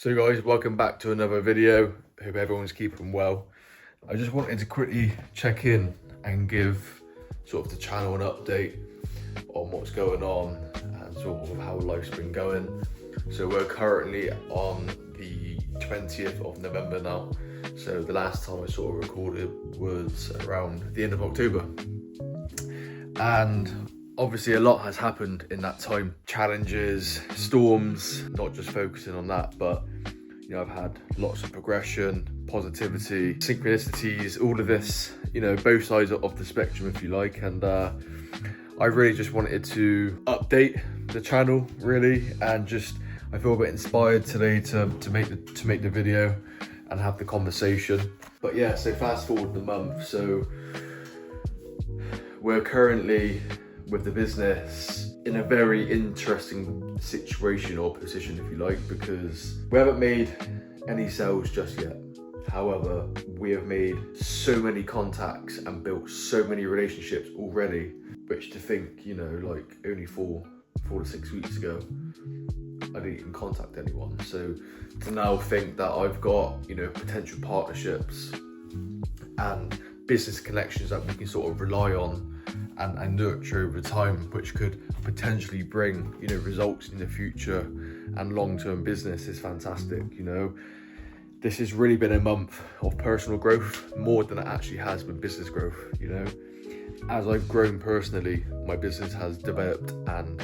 So guys, welcome back to another video. Hope everyone's keeping well. I just wanted to quickly check in and give sort of the channel an update on what's going on and sort of how life's been going. So we're currently on the 20th of November now. So the last time I sort of recorded was around the end of October. And obviously a lot has happened in that time. Challenges, storms, not just focusing on that, but you know, I've had lots of progression, positivity, synchronicities, all of this, you know, both sides of the spectrum, if you like. And I really just wanted to update the channel, really, and just I feel a bit inspired today to make the video and have the conversation. But yeah, so fast forward the month. So we're currently with the business in a very interesting situation or position, if you like, because we haven't made any sales just yet. However, we have made so many contacts and built so many relationships already, which to think, you know, like only four to 6 weeks ago, I didn't even contact anyone. So to now think that I've got, you know, potential partnerships and business connections that we can sort of rely on and nurture over time, which could potentially bring, you know, results in the future and long-term business is fantastic. You know, this has really been a month of personal growth, more than it actually has been business growth. You know, as I've grown personally, my business has developed and,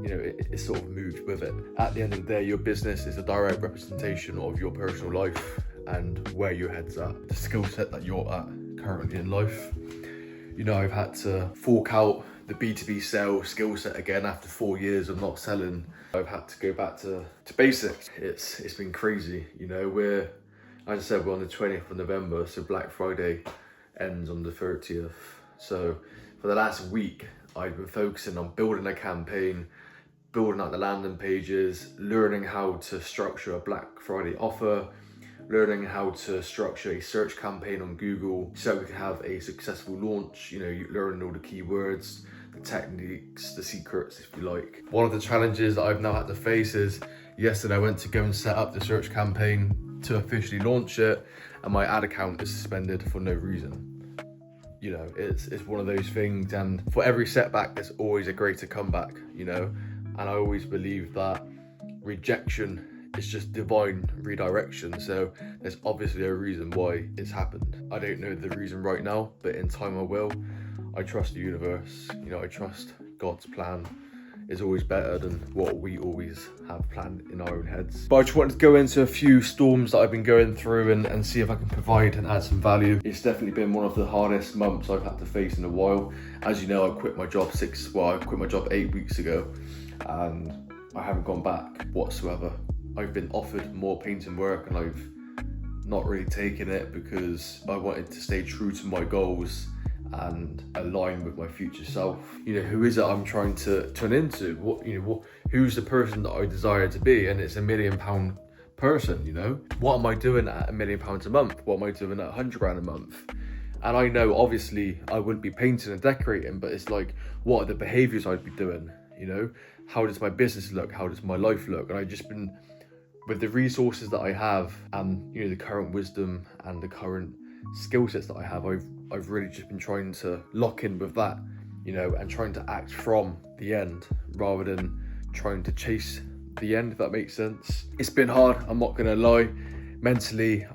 you know, it's sort of moved with it. At the end of the day, your business is a direct representation of your personal life and where your head's at, the skill set that you're at currently in life. You know, I've had to fork out the B2B sales skill set again after 4 years of not selling. I've had to go back to basics. It's been crazy. You know, as I said, we're on the 20th of November, so Black Friday ends on the 30th. So for the last week, I've been focusing on building a campaign, building out the landing pages, learning how to structure a Black Friday offer, learning how to structure a search campaign on Google so we can have a successful launch. You know, you learn all the keywords, the techniques, the secrets, if you like. One of the challenges that I've now had to face is yesterday I went to go and set up the search campaign to officially launch it, and my ad account is suspended for no reason. You know, it's one of those things, and for every setback there's always a greater comeback, you know, and I always believe that rejection it's just divine redirection. So there's obviously a reason why it's happened. I don't know the reason right now, but in time I will. I trust the universe. You know, I trust God's plan is always better than what we always have planned in our own heads. But I just wanted to go into a few storms that I've been going through and see if I can provide and add some value. It's definitely been one of the hardest months I've had to face in a while. As you know, I quit my job 8 weeks ago, and I haven't gone back whatsoever. I've been offered more painting work and I've not really taken it because I wanted to stay true to my goals and align with my future self. You know, who is it I'm trying to turn into? Who's the person that I desire to be? And it's £1 million person, you know? What am I doing at £1 million a month? What am I doing at 100 grand a month? And I know obviously I wouldn't be painting and decorating, but it's like, what are the behaviors I'd be doing? You know, how does my business look? How does my life look? And I've just been, with the resources that I have and, you know, the current wisdom and the current skill sets that I have, I've really just been trying to lock in with that, you know, and trying to act from the end rather than trying to chase the end, if that makes sense. It's been hard, I'm not gonna lie. Mentally,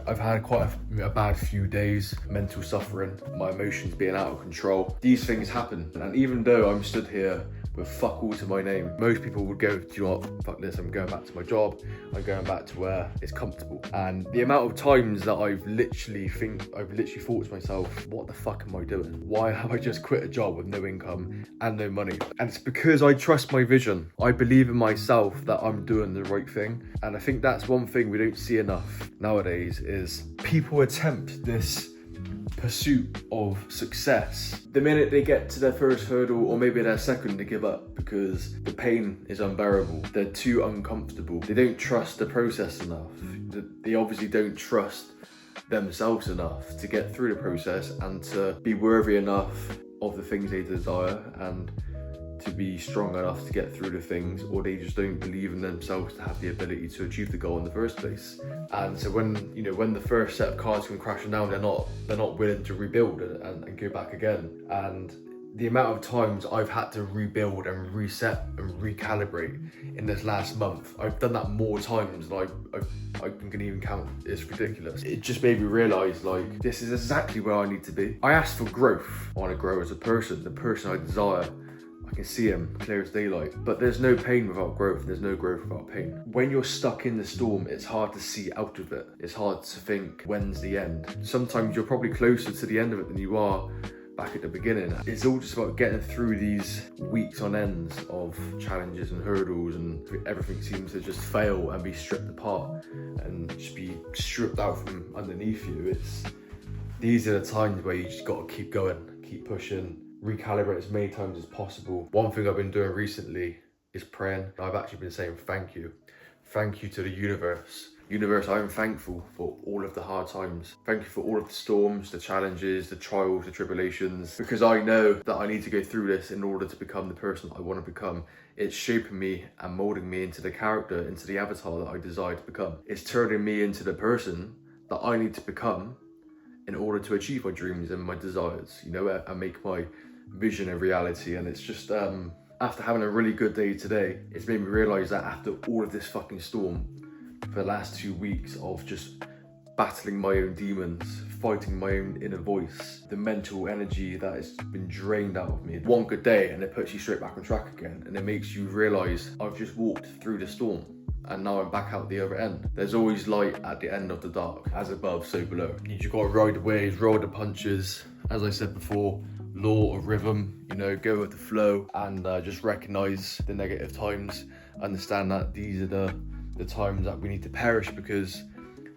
I've had quite a bad few days, mental suffering, my emotions being out of control. These things happen, and even though I'm stood here with fuck all to my name, most people would go, do you know what, fuck this, I'm going back to my job, I'm going back to where it's comfortable. And the amount of times that I've literally thought to myself, what the fuck am I doing? Why have I just quit a job with no income and no money? And it's because I trust my vision. I believe in myself that I'm doing the right thing. And I think that's one thing we don't see enough nowadays is people attempt this pursuit of success. The minute they get to their first hurdle or maybe their second, they give up because the pain is unbearable. They're too uncomfortable. They don't trust the process enough. They obviously don't trust themselves enough to get through the process and to be worthy enough of the things they desire and to be strong enough to get through the things, or they just don't believe in themselves to have the ability to achieve the goal in the first place. And so when the first set of cards come crashing down, they're not willing to rebuild and go back again. And the amount of times I've had to rebuild and reset and recalibrate in this last month, I've done that more times than I can even count. It's ridiculous. It just made me realise, like, this is exactly where I need to be. I asked for growth. I want to grow as a person, the person I desire. I can see him clear as daylight. But there's no pain without growth. There's no growth without pain. When you're stuck in the storm, it's hard to see out of it. It's hard to think, when's the end? Sometimes you're probably closer to the end of it than you are back at the beginning. It's all just about getting through these weeks on ends of challenges and hurdles, and everything seems to just fail and be stripped apart and just be stripped out from underneath you. These are the times where you just got to keep going, keep pushing, recalibrate as many times as possible. One thing I've been doing recently is praying. I've actually been saying thank you. Thank you to the universe. Universe, I am thankful for all of the hard times. Thank you for all of the storms, the challenges, the trials, the tribulations, because I know that I need to go through this in order to become the person I want to become. It's shaping me and molding me into the character, into the avatar that I desire to become. It's turning me into the person that I need to become in order to achieve my dreams and my desires, and make my vision a reality. And it's just, after having a really good day today, it's made me realise that after all of this fucking storm, for the last 2 weeks of just battling my own demons, fighting my own inner voice, the mental energy that has been drained out of me, one good day and it puts you straight back on track again, and it makes you realise I've just walked through the storm and now I'm back out the other end. There's always light at the end of the dark, as above, so below. You just gotta ride the waves, roll the punches. As I said before, law of rhythm, go with the flow, and just recognise the negative times, understand that these are the times that we need to perish, because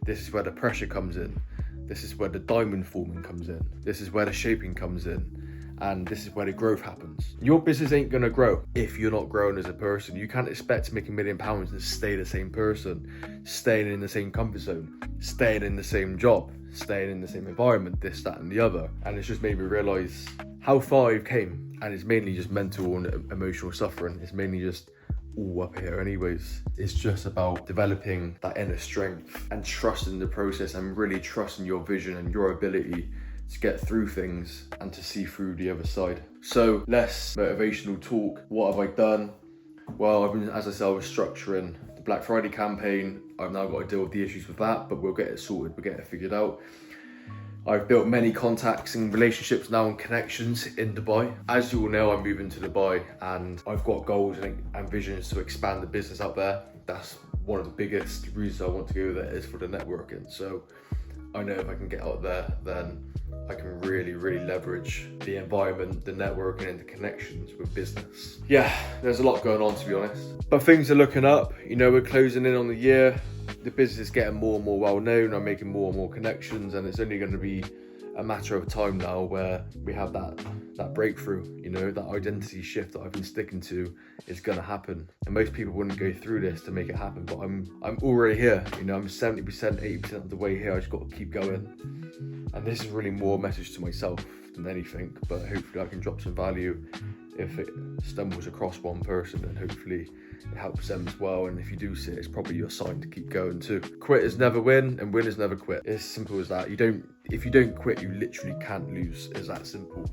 this is where the pressure comes in. This is where the diamond forming comes in. This is where the shaping comes in. And this is where the growth happens. Your business ain't gonna grow if you're not growing as a person. You can't expect to make £1 million and stay the same person, staying in the same comfort zone, staying in the same job, staying in the same environment, this, that, and the other. And it's just made me realise how far I've came. And it's mainly just mental and emotional suffering. It's mainly just all up here anyways. It's just about developing that inner strength and trusting the process, and really trusting your vision and your ability to get through things and to see through the other side. So, less motivational talk. What have I done? Well, as I said, I was structuring the Black Friday campaign. I've now got to deal with the issues with that, but we'll get it sorted, we'll get it figured out. I've built many contacts and relationships now and connections in Dubai. As you all know, I'm moving to Dubai, and I've got goals and visions to expand the business out there. That's one of the biggest reasons I want to go there, is for the networking. So I know if I can get out there, then I can really, really leverage the environment, the networking, and the connections with business. Yeah, there's a lot going on, to be honest. But things are looking up. We're closing in on the year. The business is getting more and more well known. I'm making more and more connections, and it's only going to be a matter of time now where we have that breakthrough. That identity shift that I've been sticking to is going to happen. And most people wouldn't go through this to make it happen, but I'm already here. I'm 70%, 80% of the way here. I just got to keep going. And this is really more a message to myself than anything, but hopefully I can drop some value. If it stumbles across one person, then hopefully it helps them as well. And if you do see it, it's probably your sign to keep going too. Quitters never win, and winners never quit. It's simple as that. If you don't quit, you literally can't lose. It's that simple.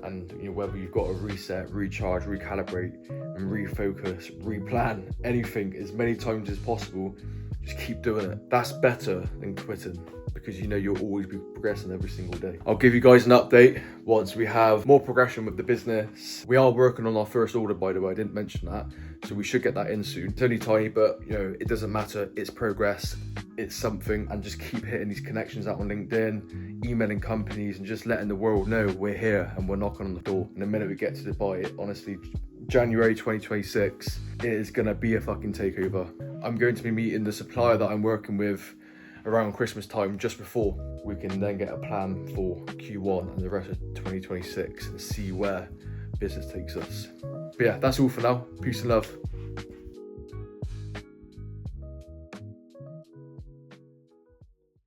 And whether you've got to reset, recharge, recalibrate, and refocus, replan, anything as many times as possible, just keep doing it. That's better than quitting, because you'll always be progressing every single day. I'll give you guys an update once we have more progression with the business. We are working on our first order, by the way. I didn't mention that, so we should get that in soon. It's only tiny, but it doesn't matter. It's progress. It's something. And just keep hitting these connections out on LinkedIn, emailing companies, and just letting the world know we're here and we're knocking on the door. And the minute we get to Dubai, honestly, January 2026, it is gonna be a fucking takeover. I'm going to be meeting the supplier that I'm working with around Christmas time, just before we can then get a plan for Q1 and the rest of 2026 and see where business takes us. But yeah, that's all for now. Peace and love.